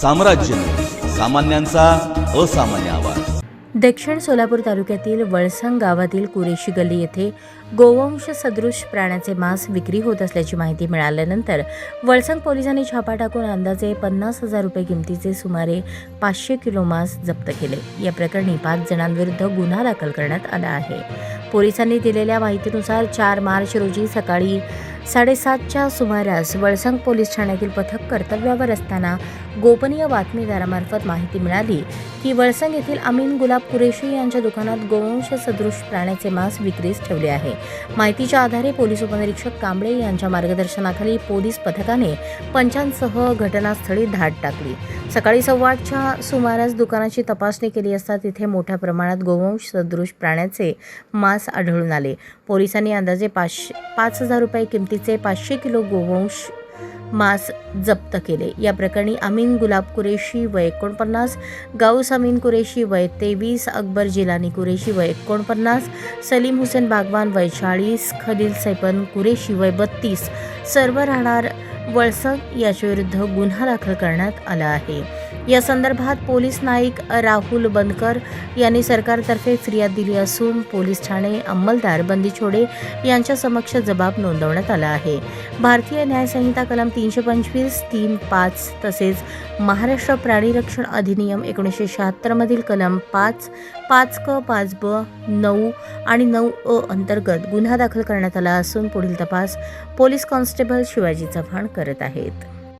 साम्राज्य, सामान्यांचा असामान्य आवाज। दक्षिण सोलापूर तालुक्यातील वळसंग गावातील कुरेशी गल्ली येथे गोवंश सदृश प्राण्याचे मांस विक्री होत असल्याची माहिती मिळाल्यानंतर वळसंग पोलिसांनी छापा टाकून अंदाजे 50,000 रुपये किमतीचे सुमारे 500 किलो मांस जप्त केले। या प्रकरणी 5 जणांविरुद्ध गुन्हा दाखल करण्यात आला आहे। पोलिसांनी दिलेल्या माहितीनुसार 4 मार्च रोजी सकाळी 7:30च्या सुमारास वळसंग पोलीस ठाण्यातील पथक कर्तव्यावर असताना गोपनीय बातमीदारामार्फत माहिती मिळाली की वळसंग येथील अमीन गुलाब कुरेशी यांच्या दुकानात गोवंश सदृश प्राण्याचे मांस विक्रीस ठेवले आहे। माहितीच्या आधारे पोलीस उपनिरीक्षक कांबळे यांच्या मार्गदर्शनाखाली पोलीस पथकाने पंचांसह घटनास्थळी धाड टाकली। सकाळी 8:15च्या सुमारास दुकानाची तपासणी केली असता तिथे मोठ्या प्रमाणात गोवंश सदृश प्राण्याचे मांस आढळून आले। पोलिसांनी अंदाजे 5,000 रुपये किमतीचे 500 किलो गोवंश मांस जप्त केले। या प्रकरणी अमीन गुलाब कुरेशी वय 49, गाऊस अमीन कुरेशी वय 23, अकबर जिलानी कुरेशी वय 49, सलीम हुसेन बागवान वय 40, खलील सैपन कुरेशी वय 32 सर्व राहणार वळसंग याच्याविरुद्ध गुन्हा दाखल करण्यात आला आहे। या संदर्भात पोलीस नाईक राहुल बंदकर यांनी सरकारतर्फे फिर्याद दिली असून पोलीस ठाणे अंमलदार बंदीछोडे यांच्या समक्ष जबाब नोंदवण्यात आला आहे। भारतीय न्याय संहिता कलम 325, 3.5 तसेच महाराष्ट्र प्राणी रक्षण अधिनियम 1976 मधील कलम 5, 5क, 5ब, 9 आणि 9अ अंतर्गत गुन्हा दाखल करण्यात आला असून पुढील तपास पोलीस कॉन्स्टेबल शिवाजी चव्हाण करत आहेत।